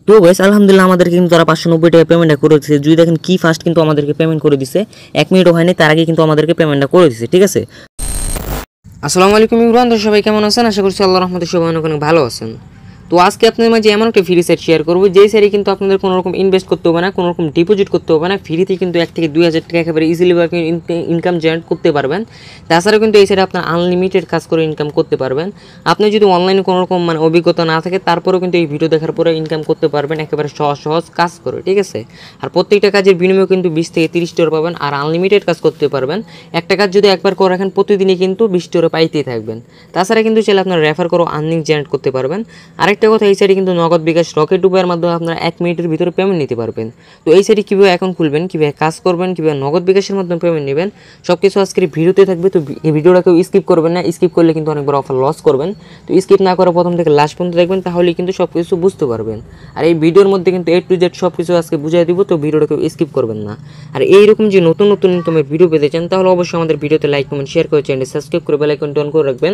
তো গাইস আলহামদুলিল্লাহ আমাদেরকে কিন্তু তারা 590 টাকা পেমেন্টটা করে দিয়েছে। যদি দেখেন কি ফার্স্ট কিন্তু আমাদেরকে পেমেন্ট করে দিয়েছে, 1 মিনিটও হয়নি তার আগে কিন্তু আমাদেরকে পেমেন্টটা করে দিয়েছে। ঠিক আছে, আসসালামু আলাইকুম ইমরান, তো সবাই কেমন আছেন? আশা করছি আল্লাহর রহমতে সবাই অনেক অনেক ভালো আছেন। তো আজকে আপনাদের মাঝে এমন একটা ফ্রি সাইট শেয়ার করবো, যেই সাইটে কিন্তু আপনাদের কোনো রকম ইনভেস্ট করতে হবে না, কোনো রকম ডিপোজিট করতে হবে না, ফ্রিতে কিন্তু 1 থেকে 2,000 টাকা একেবারে ইজিলি ইনকাম জেনারেট করতে পারবেন। তাছাড়াও কিন্তু এই সাইটে আপনার আনলিমিটেড কাজ করে ইনকাম করতে পারবেন। আপনি যদি অনলাইনে কোনো রকম অভিজ্ঞতা না থাকে, তারপরেও কিন্তু এই ভিডিও দেখার পরে ইনকাম করতে পারবেন একেবারে সহজ সহজ কাজ করে। ঠিক আছে, আর প্রত্যেকটা কাজের বিনিময়ে কিন্তু 20 থেকে 30 ডলার পাবেন, আর আনলিমিটেড কাজ করতে পারবেন। একটা কাজ যদি একবার করে রাখেন, প্রতিদিনই কিন্তু 20 ডলার পাইতেই থাকবেন। তাছাড়া কিন্তু চাইলে আপনার রেফার করে আর্নিং জেনারেট করতে পারবেন। আরেকটা কথা, এই সাইটে কিন্তু নগদ বিকাশ রকেট উপায়ের মাধ্যমে আপনারা 1 মিনিটের ভিতরে পেমেন্ট নিতে পারবেন। তো এই সাইটে কীভাবে অ্যাকাউন্ট খুলবেন, কীভাবে কাজ করবেন, কীভাবে নগদ বিকাশের মাধ্যমে পেমেন্ট নেবেন, সব কিছু আজকের ভিডিওতে থাকবে। তো এই ভিডিওটা কেউ স্কিপ করবেন না, স্কিপ করলে কিন্তু অনেক বড় অফার লস করবেন। তো স্কিপ না করে প্রথম থেকে লাস্ট পর্যন্ত দেখবেন, তাহলেই কিন্তু সব কিছু বুঝতে পারবেন। আর এই ভিডিওর মধ্যে কিন্তু A to Z সব কিছু আজকে বুঝিয়ে দিব, তো ভিডিওটা কেউ স্কিপ করবেন না। আর এইরকম যে নতুন নতুন ইনকামের ভিডিও পেতে চান, তাহলে অবশ্যই আমাদের ভিডিওতে লাইক কমেন্ট শেয়ার করে চ্যানেল সাবস্ক্রাইব করে বেল আইকনটা অন করে রাখবেন।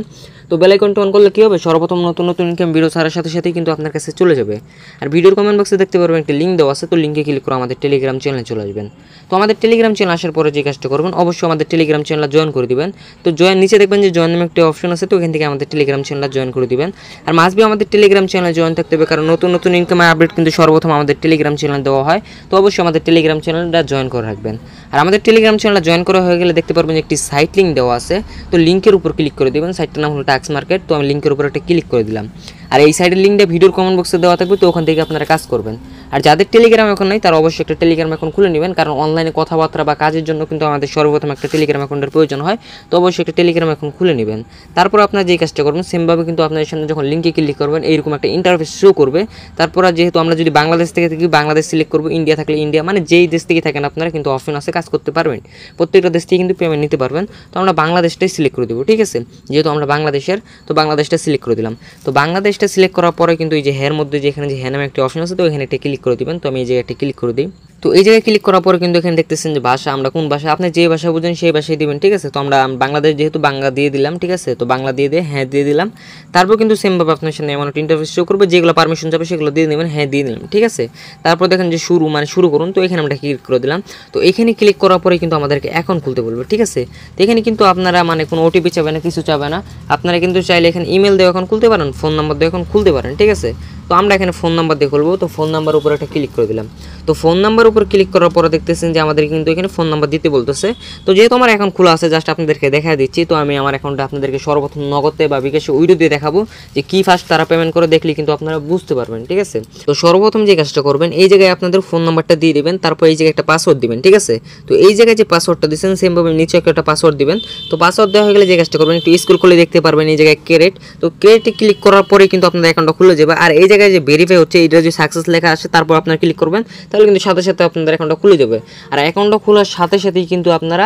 তো বেল আইকনটা অন করলে কী হবে, সর্বপ্রথম নতুন নতুন ইনকাম ভিডিও ছাড়ার সাথে সাথেই কিন্তু আপনার কাছে চলে যাবে। আর ভিডিওর কমেন্ট বক্সে দেখতে পারবেন একটা লিঙ্ক দেওয়া আছে, তো লিঙ্কে ক্লিক করে আমাদের টেলিগ্রাম চ্যানেলে চলে আসবেন। তো আমাদের টেলিগ্রাম চ্যানেল আসার পরে যে কাজটা করবেন, অবশ্যই আমাদের টেলিগ্রাম চ্যানেল জয়েন করে দিবেন। তো জয়েন নিচে দেখবেন যে জয়েন নামে একটা অপশন আছে, তো ওখান থেকে আমাদের টেলিগ্রাম চ্যানেল জয়েন করে দিবেন। আর মাসবি আমাদের টেলিগ্রাম চ্যানেলে জয়েন থাকতে হবে, কারণ নতুন নতুন ইনকামের আপডেট কিন্তু সর্বপ্রথম আমাদের টেলিগ্রাম চ্যানেল দেওয়া হয়। তো অবশ্যই আমাদের টেলিগ্রাম চ্যানেলটা জয়েন করে রাখবেন। আর আমাদের টেলিগ্রাম চ্যানেলটা জয়েন করা হয়ে গেলে দেখতে পারবেন যে একটি সাইট লিঙ্ক দেওয়া আছে, তো লিঙ্কের উপর ক্লিক করে দেবেন। সাইটটার নাম হলো টাক্স মার্কেট। তো আমি লিঙ্কের উপর একটা ক্লিক করে দিলাম। আর এই সাইটের লিঙ্কটা ভিডিওর কমেন্ট বক্সে দেওয়া থাকবে, তো ওখান থেকে আপনারা কাজ করবেন। আর যাদের টেলিগ্রাম এখন নেই, তারা অবশ্যই একটা টেলিগ্রাম অ্যাকাউন্ট খুলে নেবেন, কারণ অনলাইনে কথাবার্তা বা কাজের জন্য কিন্তু আমাদের সর্বপ্রথম একটা টেলিগ্রাম অ্যাকাউন্টের প্রয়োজন হয়। তো অবশ্যই একটা টেলিগ্রাম অ্যাকাউন্ট খুলে নেবেন। তারপর আপনার যে কাজটা করবেন, সেমভাবে কিন্তু আপনাদের সামনে যখন লিঙ্কে ক্লিক করবেন, এইরকম একটা ইন্টারফেস শো করবে। তারপর যেহেতু আমরা যদি বাংলাদেশ থেকে থাকি, বাংলাদেশ সিলেক্ট করবো, ইন্ডিয়া থাকলে ইন্ডিয়া, মানে যেই দেশ থেকে থাকেন আপনারা কিন্তু অপশন আছে কাজ করতে পারবেন। প্রত্যেকটা দেশ থেকে কিন্তু পেমেন্ট নিতে পারবেন। তো আমরা বাংলাদেশটাই সিলেক্ট করে দেবো। ঠিক আছে, যেহেতু আমরা বাংলাদেশের, তো বাংলাদেশটা সিলেক্ট করে দিলাম। তো বাংলাদেশটা সিলেক্ট করার পরে কিন্তু এই যে হের মধ্যে যেখানে যে হ্যাঁ নামে একটা অপশন আছে, তো এখানে একটা ক্লিক করে দিবেন। তো আমি এই জায়গায় একটা ক্লিক করে দিই। তো এই জায়গায় ক্লিক করার পরে কিন্তু এখানে দেখতেছেন যে ভাষা, আমরা কোন ভাষা, আপনি যে ভাষা বুঝেন সেই ভাষায় দিবেন। ঠিক আছে, তো আমরা বাংলাদেশ যেহেতু বাংলা দিয়ে দিলাম। ঠিক আছে, তো বাংলা দিয়ে হ্যাঁ দিয়ে দিলাম। তারপর কিন্তু সেমভাবে আপনার সামনে এমন একটা ইন্টারফেস শো করবে, যেগুলো পারমিশন যাবে সেগুলো দিয়ে দেবেন, হ্যাঁ দিয়ে দিলাম। ঠিক আছে, তারপর দেখেন যে শুরু করুন। তো এখানে আমরা ক্লিক করে দিলাম। তো এখানে ক্লিক করার পরে কিন্তু আমাদেরকে অ্যাকাউন্ট খুলতে বলবে। ঠিক আছে, তো এখানে কিন্তু আপনারা কোনো ওটিপি চাবে না, কিছু চাবে না। আপনারা কিন্তু চাইলে এখানে ইমেল দিয়ে এখন খুলতে পারেন, ফোন নাম্বার দিয়ে এখন খুলতে পারেন। ঠিক আছে, তো আমরা এখানে ফোন নাম্বার দিয়ে খুলবো। তো ফোন নাম্বার উপর একটা ক্লিক করে দিলাম। তো ফোন নাম্বার উপর ক্লিক করার পরে দেখতেছেন যে আমাদের কিন্তু এখানে ফোন নাম্বার দিতে বলতেছে। তো যেহেতু আমার অ্যাকাউন্ট খোলা আছে, জাস্ট আপনাদেরকে দেখা দিচ্ছি। তো আমি আমার অ্যাকাউন্টে আপনাদেরকে সর্বপ্রথম নগদে বা বিকাশে উইডো দিয়ে দেখাবো, যে কি ফার্স্ট তারা পেমেন্ট করে, দেখলে কিন্তু আপনারা বুঝতে পারবেন। ঠিক আছে, তো সর্বপ্রথম যে কাজটা করবেন, এই জায়গায় আপনাদের ফোন নাম্বারটা দিয়ে দিবেন। তারপর এই জায়গায় একটা পাসওয়ার্ড দিবেন। ঠিক আছে, তো এই জায়গায় যে পাসওয়ার্ডটা দিচ্ছেন, সেমভাবে নিচে একটা পাসওয়ার্ড দিবেন। তো পাসওয়ার্ড দেওয়া হয়ে গেলে যে কাজটা করবেন, একটু স্ক্রল করে দেখতে পারবেন এই জায়গায় ক্রেডিট। তো ক্রেডিটে ক্লিক করার পরে কিন্তু আপনাদের অ্যাকাউন্টটা খুলে যাবে। আর এই জায়গায় যে ভেরিফাই হচ্ছে, এটা যে সাকসেস লেখা আসে, তারপর আপনারা ক্লিক করবেন, তাহলে কিন্তু সাথে সাথে আপনাদের অ্যাকাউন্টটা খুলে যাবে। আর অ্যাকাউন্টটা খোলার সাথে সাথেই কিন্তু আপনারা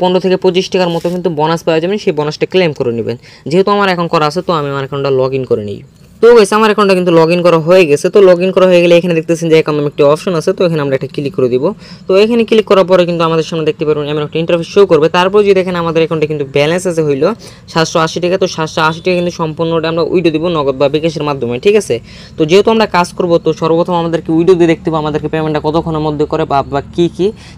15 থেকে 25 টাকার মতো কিন্তু বোনাস পাওয়া যাবেন। সেই বোনাসটা ক্লেম করে নেবেন। যেহেতু আমার অ্যাকাউন্ট করা আছে, তো আমি আমার অ্যাকাউন্টটা লগ ইন করে নিই। তো গাইস আমার অ্যাকাউন্টটা কিন্তু লগ ইন করা হয়ে গেছে। তো লগ ইন করা হয়ে গেলে এখানে দেখতেছেন যে অ্যাকাউন্ট নামে একটা অপশন আছে, তো এখানে আমরা একটা ক্লিক করে দিব। তো এখানে ক্লিক করার পরে কিন্তু আমাদের সামনে দেখতে পারবেন এমন একটা ইন্টারফেস শো করবে। তারপর যদি দেখেন আমাদের অ্যাকাউন্টে কিন্তু ব্যালেন্স আছে হইল 780 টাকা। তো 780 টাকা কিন্তু সম্পূর্ণটা আমরা উইডো দিব নগদ বা বিকাশের মাধ্যমে। ঠিক আছে, তো যেহেতু আমরা কাজ করব, তো সর্বপ্রথম আমাদেরকে উইডো দিয়ে দেখতে হবে আমাদেরকে পেমেন্টটা কতক্ষণের মধ্যে করে বা কি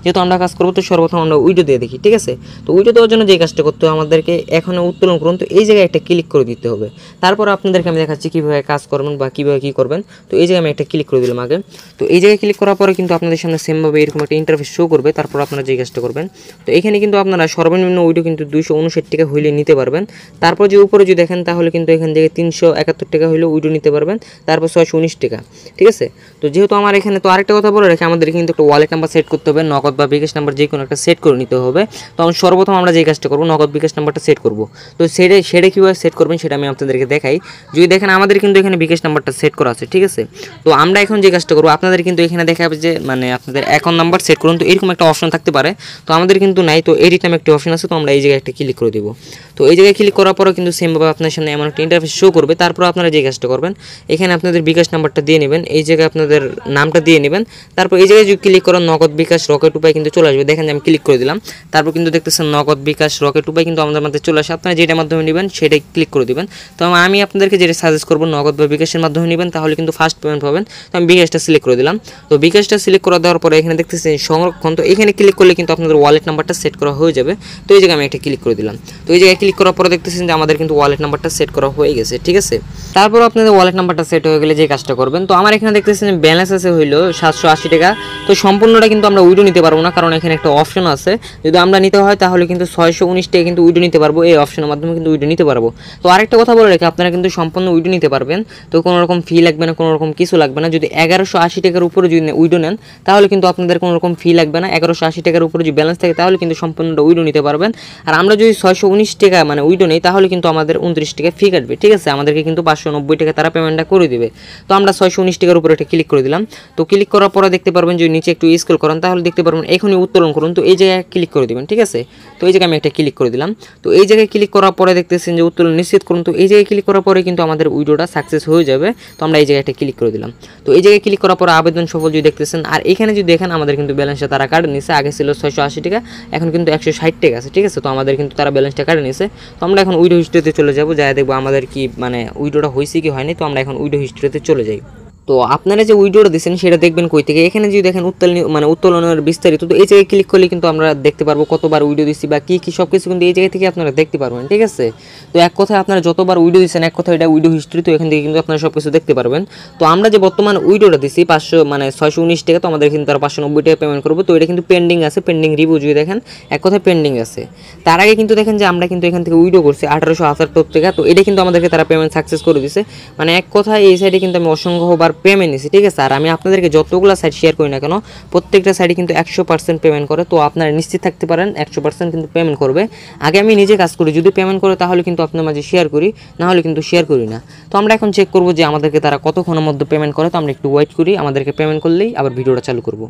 যেহেতু আমরা কাজ করবো, তো সর্বপ্রথম আমরা উইডো দিয়ে দেখি। ঠিক আছে, তো উইডো দেওয়ার জন্য যে কাজটা করতে হবে, আমাদেরকে এখন উত্তোলন করুন। তো এই জায়গায় একটা ক্লিক করে দিতে হবে। তারপর আপনাদেরকে আমি দেখাচ্ছি কীভাবে কাজ করবেন বা কীভাবে কী করবেন। তো এই জায়গায় আমি একটা ক্লিক করে দিলাম আগে। তো এই জায়গায় ক্লিক করার পরে কিন্তু আপনাদের সামনে সেমভাবে এরকম একটা ইন্টারফেস শো করবে। তারপর আপনারা যে কাজটা করবেন, তো এখানে কিন্তু আপনারা সর্বনিম্ন উইডো কিন্তু 259 টাকা হইলে নিতে পারবেন। তারপর যে উপরে যদি দেখেন, তাহলে কিন্তু এখান থেকে 371 টাকা হইলে উইডো নিতে পারবেন। তারপর 619 টাকা। ঠিক আছে, তো যেহেতু আমার এখানে, তো আরেকটা কথা বলে রাখি, আমাদের কিন্তু একটা ওয়ালেট নাম্বার সেট করতে হবে, নগদ বা বিকাশ নাম্বার যে কোনো একটা সেট করে নিতে হবে। তো সর্বপ্রথম আমরা যে কাজটা করবো, নগদ বিকাশ নাম্বারটা সেট করব। তো সেটা কীভাবে সেট করবেন সেটা আমি আপনাদেরকে দেখাই। যদি দেখেন আমাদের কিন্তু এখানে বিকাশ নাম্বারটা সেট করা আছে। ঠিক আছে, তো আমরা এখন যে কাজটা করবো, আপনাদের কিন্তু এখানে দেখা যাবে যে আপনাদের অ্যাকাউন্ট নাম্বার সেট করুন, তো এরকম একটা অপশন থাকতে পারে। তো আমাদের কিন্তু নাই, তো এডিট নামে একটা অপশন আছে, তো আমরা এই জায়গায় একটা ক্লিক করে দেবো। তো এই জায়গায় ক্লিক করার পরে কিন্তু সেমভাবে আপনার সামনে এমন একটা ইন্টারফেস শো করবে। তারপর আপনারা যে কাজটা করবেন, এখানে আপনাদের বিকাশ নাম্বারটা দিয়ে নেবেন, এই জায়গায় আপনাদের নামটা দিয়ে নেবেন। তারপর এই জায়গায় যদি ক্লিক করেন নগদ বিকাশ রকেট উপায় কিন্তু চলে আসবে। দেখেন যে আমি ক্লিক করে দিলাম। তারপর কিন্তু দেখতেছেন নগদ বিকাশ রকেট উপায় কিন্তু আমাদের মধ্যে চলে আসে। আপনারা যেটার মাধ্যমে নেবেন সেটাই ক্লিক করে দেবেন। তো আমি আপনাদেরকে যেটা সাজেস্ট করবো, নগদ বা বিকাশের মাধ্যমে নেবেন তাহলে কিন্তু ফার্স্ট পেমেন্ট পাবেন। তো আমি বিকাশটা সিলেক্ট করে দিলাম। তো বিকাশটা সিলেক্ট করে দেওয়ার পরে এখানে দেখতেছেন সংরক্ষণ, তো এখানে ক্লিক করলে কিন্তু আপনাদের ওয়ালেট নাম্বারটা সেট করা হয়ে যাবে। তো এই জায়গায় আমি একটা ক্লিক করে দিলাম। তো এই জায়গায় ক্লিক করার পরে দেখতেছেন যে আমাদের কিন্তু ওয়ালেট নাম্বারটা সেট করা হয়ে গেছে, ঠিক আছে। তারপর আপনাদের ওয়ালেট নাম্বারটা সেট হয়ে গেলে যে কাজটা করবেন, তো আমার এখানে দেখতেছেন ব্যালেন্স আছে হইলো 780 টাকা। তো সম্পূর্ণটা কিন্তু আমরা উইডো নিতে পারবো না, কারণ এখানে একটা অপশন আছে, যদি আমরা নিতে হয় তাহলে কিন্তু 619 টাকা কিন্তু উইডো নিতে পারবো, এই অপশনের মাধ্যমে কিন্তু উইডো নিতে পারবো। তো আরেকটা কথা বলে রেখে, আপনারা কিন্তু সম্পূর্ণ উইডো নিতে পারবেন। তো কোনো রকম ফি লাগবে না, কোনো রকম কিছু লাগবে না। যদি 1180 টাকার উপরে যদি উইডো নেন তাহলে কিন্তু আপনাদের কোনো রকম ফি লাগবে না। 1180 টাকার উপরে যদি ব্যালেন্স থাকে তাহলে কিন্তু সম্পূর্ণটা উইডো নিতে পারবেন। আর আমরা যদি 619 টাকা মানে উইডো নেই তাহলে কিন্তু আমাদের 29 টাকা ফি কাটবে, ঠিক আছে। আমাদেরকে কিন্তু 590 টাকা তারা পেমেন্টটা করে দিবে। তো আমরা 619 টাকার উপরে একটা ক্লিক করে দিলাম। তো ক্লিক করার পরে দেখতে পারবেন যে নিচে একটু স্ক্রল করেন তাহলে দেখতে পারবেন এখনই উত্তোলন করুন। তো এই জায়গায় ক্লিক করে দিবেন, ঠিক আছে। তো এই জায়গায় আমি একটা ক্লিক করে দিলাম। তো এই জায়গায় ক্লিক করার পরে দেখতেছেন যে উত্তোলন নিশ্চিত করুন। তো এই জায়গায় ক্লিক করার পরে কিন্তু আমাদের উইডোটা সাকসেস হয়ে যাবে। তো আমরা এই জায়গায় একটা ক্লিক করে দিলাম। তো এই জায়গায় ক্লিক করার পরে আবেদন সফল যদি দেখতেছেন, আর এখানে যদি দেখেন আমাদের কিন্তু ব্যালেন্সটা তারা কাটে নিছে। আগে ছিল 680 টাকা, এখন কিন্তু 160 টাকা আছে, ঠিক আছে। তো আমাদের কিন্তু তারা ব্যালেন্সটা কাটে নিছে। তো আমরা এখন উইডো হিস্ট্রিতে চলে যাব, যাই দেখবো আমাদের কি মানে উইডোটা হয়েছে কি হয়নি। তো আমরা এখন উইডো হিস্ট্রিতে চলে যাই। তো আপনারা যে উইডোটা দিচ্ছেন সেটা দেখবেন কই থেকে, এখানে যদি দেখেন উত্তোলনের বিস্তারিত, তো এই জায়গায় ক্লিক করলে কিন্তু আমরা দেখতে পারবো কতবার উইডো দিচ্ছি বা কী কী সব কিছু কিন্তু এই জায়গা থেকে আপনারা দেখতে পারবেন, ঠিক আছে। তো এক কথায় আপনারা যতবার উইডো দিচ্ছেন, এক কথায় এটা উইডো হিস্ট্রি, তো এখান থেকে কিন্তু আপনারা সব কিছু দেখতে পারবেন। তো আমরা যে বর্তমান উইডোটা দিচ্ছি 619 টাকা, তো আমাদের কিন্তু তারা 590 টাকা পেমেন্ট করবো। তো এটা কিন্তু পেন্ডিং আছে, পেন্ডিং রিভিউ যদি দেখেন এক কথায় পেন্ডিং আছে। তার আগে কিন্তু দেখেন যে আমরা কিন্তু এখান থেকে উইডো করছি 1878 টাকা, তো এটা কিন্তু আমাদেরকে তারা পেমেন্ট সাকসেস করে দিছে। মানে এক কথায় এই সাইডে কিন্তু আমি অসংখ্যবার পেমেন্ট নিছি, ঠিক আছে। আর আমি আপনাদেরকে যতগুলো সাইট শেয়ার করি না কেন প্রত্যেকটা সাইটে কিন্তু 100% পেমেন্ট করে। তো আপনারা নিশ্চিত থাকতে পারেন 100% কিন্তু পেমেন্ট করবে। আগে আমি নিজে কাজ করি, যদি পেমেন্ট করে তাহলে কিন্তু আপনার মাঝে শেয়ার করি, না হলে কিন্তু শেয়ার করি না। তো আমরা এখন চেক করবো যে আমাদেরকে তারা কতক্ষণের মধ্যে পেমেন্ট করে। তো আমরা একটু ওয়েট করি, আমাদেরকে পেমেন্ট করলেই আবার ভিডিওটা চালু করবো।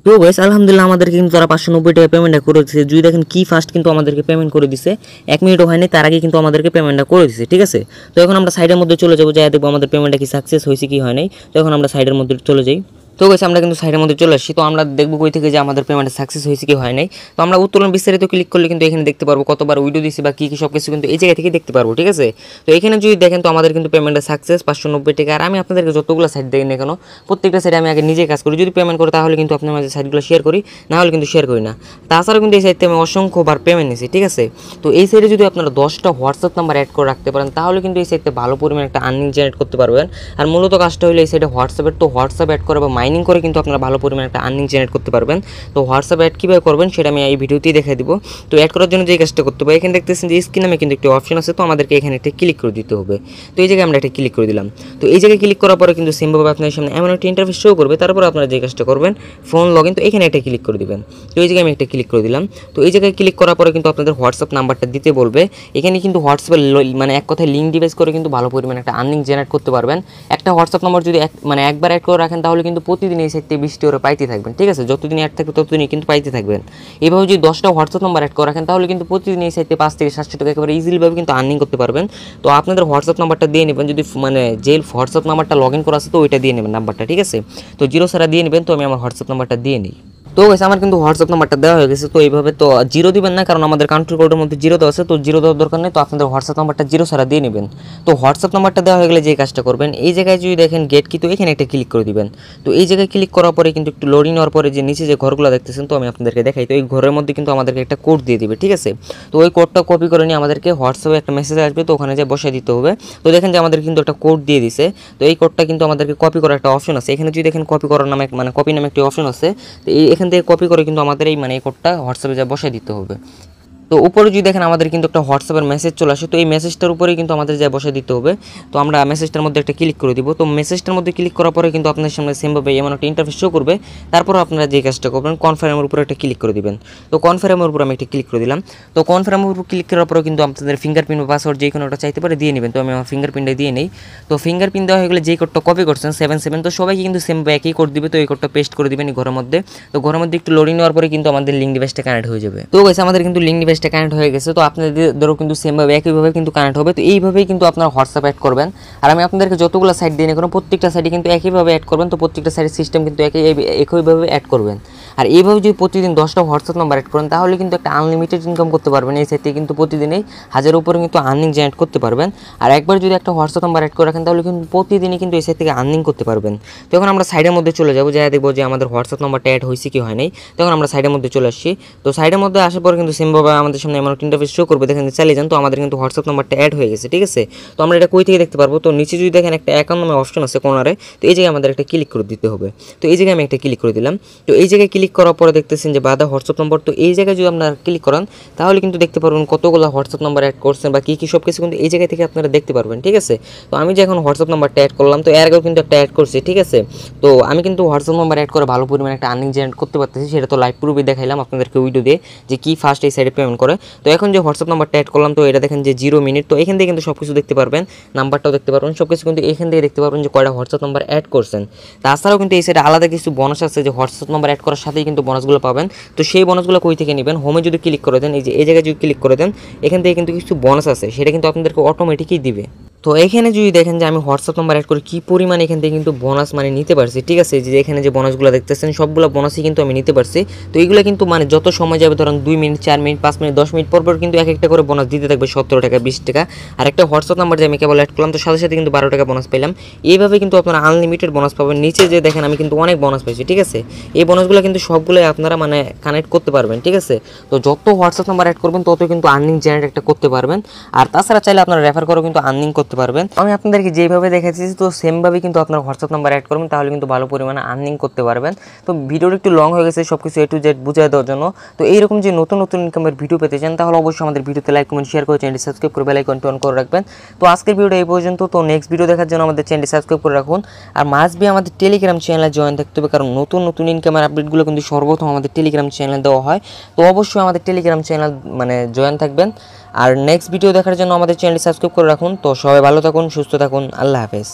তো গাইস আলহামদুলিল্লাহ আমাদেরকে কিন্তু তারা 590 টাকা পেমেন্টটা করে দিচ্ছে। যদি দেখেন কি ফার্স্ট কিন্তু আমাদেরকে পেমেন্ট করে দিছে, 1 মিনিটও হয়নি তার আগে কিন্তু আমাদেরকে পেমেন্টটা করে দিছে, ঠিক আছে। তো এখন আমরা সাইডের মধ্যে চলে যাবো, যাই দেখবো আমাদের পেমেন্টটা কি সাকসেস হয়েছে কি হয় নাই। তো এখন আমরা সাইডের মধ্যে চলে যাই। তো গাইস আমরা কিন্তু সাইডের মধ্যে চলে আসছি। তো আমরা দেখবো কই থেকে যে আমাদের পেমেন্ট সাকসেস হয়েছে কি হয় নাই। তো আমরা উত্তোলন বিস্তারিত ক্লিক করলে কিন্তু এখানে দেখতে পারবো কতবার উইডো দিছি বা কি কি সব কিছু কিন্তু এই জায়গা থেকে দেখতে পারবো, ঠিক আছে। তো এখানে যদি দেখেন তো আমাদের কিন্তু পেমেন্টটা সাকসেস 590 টাকা। আর আমি আপনাদেরকে যতগুলো সাইট দেখি না কেন প্রত্যেকটা সাইডে আমি আগে নিজে কাজ করি, যদি পেমেন্ট করি তাহলে কিন্তু আপনার মাঝে সাইটগুলো শেয়ার করি, না হলে কিন্তু শেয়ার করি না। তাছাড়াও কিন্তু এই সাইটে আমি অসংখ্যবার পেমেন্ট নিছি, ঠিক আছে। তো এই সাইডে যদি আপনারা 10টা হোয়াটসঅ্যাপ নাম্বার অ্যাড করে রাখতে পারেন তাহলে কিন্তু এই সাইটে ভালো পরিমাণে একটা আর্নিং জেনারেট করতে পারবেন। আর মূলত কাজটা হলো এই সাইডে হোয়াটসঅ্যাপের, তো হোয়াটসঅ্যাপ অ্যাড করে বা মাইনিং করে কিন্তু আপনারা ভালো পরিমাণে একটা আর্নিং জেনারেট করতে পারবেন। তো হোয়াটসঅ্যাপ অ্যাড কীভাবে করবেন সেটা আমি এই ভিডিওতেই দেখাই দিব। তো অ্যাড করার জন্য যে কাজটা করতে হবে, এখানে দেখতেছেন যে স্ক্রিন নামে কিন্তু একটি অপশন আছে, তো আমাদেরকে এখানে একটা ক্লিক করে দিতে হবে। তো এই জায়গায় আমরা একটা ক্লিক করে দিলাম। তো এই জায়গায় ক্লিক করার পরে কিন্তু সেমভাবে আপনার সামনে এমন একটা ইন্টারফেস শো করবে। তারপর আপনারা যে কাজটা করবেন ফোন লগইন, তো এখানে একটা ক্লিক করে দিবেন। তো এই জায়গায় আমি একটা ক্লিক করে দিলাম। তো এই জায়গায় ক্লিক করার পরে কিন্তু আপনাদের হোয়াটসঅ্যাপ নাম্বারটা দিতে বলবে। এখানে কিন্তু হোয়াটসঅ্যাপের মানে এক কথায় লিঙ্ক ডিভাইস করে কিন্তু ভালো পরিমাণে একটা আর্নিং জেনারেট করতে পারবেন। একটা হোয়াটসঅ্যাপ নাম্বার যদি একবার অ্যাড করে রাখেন তাহলে কিন্তু প্রতিদিন এই সাইটে 20 করে পাইতে থাকবেন, ঠিক আছে। যতদিন অ্যাড থাকবে ততদিনই কিন্তু পাইতে থাকবেন। এভাবে যদি 10টা হোয়াটসঅ্যাপ নাম্বার অ্যাড করে রাখেন তাহলে কিন্তু প্রতিদিন এই সাইটে 5 থেকে 700 টাকা একেবারে ইজিলিভাবে কিন্তু আর্নিং করতে পারবেন। তো আপনাদের হোয়াটসঅ্যাপ নাম্বারটা দিয়ে নেবেন, যদি মানে যে হোয়াটসঅ্যাপ নাম্বারটা লগ ইন করা আছে তো ওইটা দিয়ে নেবেন নাম্বারটা, ঠিক আছে। তো 0 ছাড়া দিয়ে নেবেন। তো আমি আমার হোয়াটসঅ্যাপ নাম্বারটা দিয়ে নিই। তো গাইস আমার কিন্তু হোয়াটসঅ্যাপ নাম্বারটা দেওয়া হয়ে গেছে। তো এইভাবে তো 0 দিবেন না, কারণ আমাদের কান্ট্রি কোডের মধ্যে 0 দেওয়া আছে, তো 0 দেওয়ার দরকার নেই। তো আপনাদের হোয়াটসঅ্যাপ নাম্বারটা 0 ছাড়া দিয়ে নেবেন। তো হোয়াটসঅ্যাপ নাম্বারটা দেওয়া হয়ে গেলে যে কাজটা করবেন, এই জায়গায় যদি দেখেন গেট কি, তো এখানে একটা ক্লিক করে দিবেন। তো এই জায়গায় ক্লিক করার পরে কিন্তু একটু লোডিং হওয়ার পরে যে নিচে যে ঘরগুলো দেখতেছেন, তো আমি আপনাদেরকে দেখাই। তো এই ঘরের মধ্যে কিন্তু আমাদেরকে একটা কোড দিয়ে দিবে, ঠিক আছে। তো ওই কোডটা কপি করে নিয়ে আমাদেরকে হোয়াটসঅ্যাপে একটা মেসেজ আসবে, তো ওখানে যে বসাই দিতে হবে। তো দেখেন যে আমাদের কিন্তু একটা কোড দিয়ে দিছে। তো এই কোডটা কিন্তু আমাদেরকে কপি করার একটা অপশন আছে। এখানে যদি দেখেন কপি করার নামে মানে কপি নামে একটা অপশন আছে। তো এখান থেকে কপি করে কিন্তু আমাদের এই মানে এই কোডটা হোয়াটসঅ্যাপে যা বসাই দিতে হবে। তো উপরে যদি দেখেন আমাদের কিন্তু একটা হোয়াটসঅ্যাপের মেসেজ চলে আসে, তো এই মেসেজটার উপরেই কিন্তু আমাদের যা বসে দিতে হবে। তো আমরা মেসেজটার মধ্যে একটা ক্লিক করে দিব। তো মেসেজটার মধ্যে ক্লিক করার পরে কিন্তু আপনার সামনে সেমভাবে এমন একটা ইন্টারফেস শো করবে। তারপর আপনারা যে কাজটা করবেন কনফার্মের উপরে একটা ক্লিক করে দিবেন। তো কনফার্মের উপর আমি একটা ক্লিক করে দিলাম। তো কনফার্মের উপর ক্লিক করার পরে কিন্তু আপনাদের ফিঙ্গারপ্রিন্ট বা পাসওয়ার্ড যে কোনো একটা চাইতে পারে দিয়ে নেবেন। তো আমি আমার ফিঙ্গারপ্রিন্টটা দিয়ে নেই। তো ফিঙ্গারপ্রিন্ট দেওয়া হয়ে গেলে যে কোডটা কপি করছেন 77, তো সবাইকে কিন্তু সেম একই কোড দিবে। তো এই কোডটা পেস্ট করে দিবেন এই ঘরের মধ্যে। তো ঘরের মধ্যে একটু লোডিং নেওয়ার পরে কিন্তু আমাদের লিঙ্ক ডিভাইসটা কানেক্ট হয়ে যাবে। তো গাইস আমাদের কিন্তু লিঙ্ক ডিভাইস ডিভাইসটা কানেক্ট হয়ে গেছে। তো আপনাদেরও কিন্তু সেমভাবে একইভাবে কিন্তু কানেক্ট হবে। তো এইভাবেই কিন্তু আপনারা হোয়াটসঅ্যাপ অ্যাড করবেন। আর আমি আপনাদেরকে যতগুলো সাইট দিয়ে কোনো প্রত্যেকটা সাইটে কিন্তু একইভাবে অ্যাড করবেন। তো প্রত্যেকটা সাইটের সিস্টেম কিন্তু একইভাবে অ্যাড করবেন। আর এইভাবে যদি প্রতিদিন 10টা হোয়াটসঅ্যাপ নাম্বার অ্যাড করেন তাহলে কিন্তু একটা আনলিমিটেড ইনকাম করতে পারবেন। এই সাইট থেকে কিন্তু প্রতিদিনই 1000-এর উপরে কিন্তু আর্নিং জেনারেট করতে পারবেন। আর একবার যদি একটা হোয়াটসঅ্যাপ নাম্বার অ্যাড করে রাখেন তাহলে কিন্তু প্রতিদিনই কিন্তু এই সাইট থেকে আর্নিং করতে পারবেন। তো এখন আমরা সাইডের মধ্যে চলে যাবো, যা দেখবো যে আমাদের হোয়াটসঅ্যাপ নাম্বারটা অ্যাড হয়েছে কি হয় নাই। তখন আমরা সাইডের মধ্যে চলে আসছি। তো সাইডের মধ্যে আসার পর কিন্তু সেমভাবে আমাদের সামনে এমন একটা ইন্টারফেস শো করবে, দেখেন চালিয়ে যান। তো আমাদের কিন্তু হোয়াটসঅ্যাপ নাম্বারটা অ্যাড হয়ে গেছে, ঠিক আছে। তো আমরা এটা কই থেকে দেখতে পারবো? তো নিচে যদি দেখেন একটা অ্যাকাউন্ট নামে অপশন আছে কোনারে, তো এই জায়গায় আমাদের একটা ক্লিক করে দিতে হবে। তো এই জায়গায় আমি একটা ক্লিক করে দিলাম। তো এই জায়গায় ক্লিক করার পরে দেখতেছেন যে বাদা হোয়াটসঅ্যাপ নম্বর। তো এই জায়গায় যদি আপনারা ক্লিক করেন তাহলে কিন্তু দেখতে পারবেন কতগুলো হোয়াটসঅ্যাপ নাম্বার অ্যাড করছেন বা কী সব কিছু কিন্তু এই জায়গা থেকে আপনারা দেখতে পারবেন, ঠিক আছে। তো আমি যে এখন হোয়াটসঅ্যাপ নাম্বারটা অ্যাড করলাম, তো এর আগেও কিন্তু একটা অ্যাড করছি, ঠিক আছে। তো আমি কিন্তু হোয়াটসঅ্যাপ নাম্বার অ্যাড করে ভালো পরিমাণে একটা আর্নিং জেনারেট করতে পারতেছি, সেটা তো লাইভ প্রুফে দেখাইলাম আপনাদেরকে ভিডিও দিয়ে যে কী ফার্স্ট এই সাইডে পেমেন্ট করে। তো এখন যে হোয়াটসঅ্যাপ নাম্বারটা অ্যাড করলাম, তো এটা দেখেন যে 0 মিনিট। তো এখান থেকে কিন্তু সব কিছু দেখতে পারবেন, নাম্বারটাও দেখতে পারবেন, সব কিছু কিন্তু এখান থেকে দেখতে পারবেন যে কয়টা হোয়াটসঅ্যাপ নাম্বার অ্যাড করছেন। তাছাড়াও কিন্তু এই সাইডে আলাদা কিছু বোনাস আছে, যে হোয়াটসঅ্যাপ নাম্বার অ্যাড করার সাথেই কিন্তু বোনাসগুলো পাবেন। তো সেই বোনাসগুলো কই থেকে নেবেন? হোমে যদি ক্লিক করে দেন, এই জায়গায় যদি ক্লিক করে দেন, এখান থেকে কিন্তু কিছু বোনাস আছে, সেটা কিন্তু আপনাদেরকে অটোমেটিকই দিবে। তো এখানে যদি দেখেন যে আমি হোয়াটসঅ্যাপ নাম্বার অ্যাড করে কী পরিমাণ এখান থেকে কিন্তু বোনাস মানে নিতে পারছি, ঠিক আছে। যে এখানে যে বোনাসগুলো দেখতেছেন সবগুলো বোনাসই কিন্তু আমি নিতে পারছি। তো এইগুলো কিন্তু মানে যত সময় যাবে, ধরুন 2 মিনিট, 4 মিনিট, 5 মিনিট, 10 মিনিট পর কিন্তু এক একটা করে বোনাস দিতে থাকবে, 17 টাকা, 20 টাকা। আর একটা হোয়াটসঅ্যাপ নাম্বার যে আমি কেবল অ্যাড করলাম, তো সাথে সাথে কিন্তু 12 টাকা বোনাস পেলাম। এইভাবে কিন্তু আপনারা আনলিমিটেড বোনাস পাবেন। নিচে যে দেখেন আমি কিন্তু অনেক বোনাস পাইছি, ঠিক আছে। এই বোনাসগুলো কিন্তু সবগুলোই আপনারা মানে কানেক্ট করতে পারবেন, ঠিক আছে। তো যত হোয়াটসঅ্যাপ নাম্বার অ্যাড করবেন তত কিন্তু আর্নিং জেনারেট একটা করতে পারবেন। আর তাছাড়া চাইলে আপনারা রেফার করেও কিন্তু আর্নিং করতে পারবেন। আমি আপনাদেরকে যেভাবে দেখাচ্ছি তো সেমভাবে কিন্তু আপনার হোয়াটসঅ্যাপ নাম্বার অ্যাড করবেন, তাহলে কিন্তু ভালো পরিমাণে আর্নিং করতে পারবেন। তো ভিডিওটা একটু লং হয়ে গেছে সব কিছু A to Z বুঝিয়ে দেওয়ার জন্য। তো এইরকম যে নতুন নতুন ইনকামের ভিডিও পেতে চান তাহলে অবশ্যই আমাদের ভিডিওতে লাইক, কমেন্ট, শেয়ার করে চ্যানেলটি সাবস্ক্রাইব করে বেল আইকনটি অন করে রাখবেন। তো আজকের ভিডিওটা এই পর্যন্ত। তো নেক্সট ভিডিও দেখার জন্য আমাদের চ্যানেলটি সাবস্ক্রাইব করে রাখুন। আর মাস্ট বি আমাদের টেলিগ্রাম চ্যানেলে জয়েন থাকতে হবে, কারণ নতুন নতুন ইনকামের আপডেটগুলো কিন্তু সর্বপ্রথম আমাদের টেলিগ্রাম চ্যানেলে দেওয়া হয়। তো অবশ্যই আমাদের টেলিগ্রাম চ্যানেল মানে জয়েন থাকবেন। আর নেক্সট ভিডিও দেখার জন্য আমাদের চ্যানেলটি সাবস্ক্রাইব করে রাখুন। তো সবাই ভালো থাকুন, সুস্থ থাকুন, আল্লাহ হাফেজ।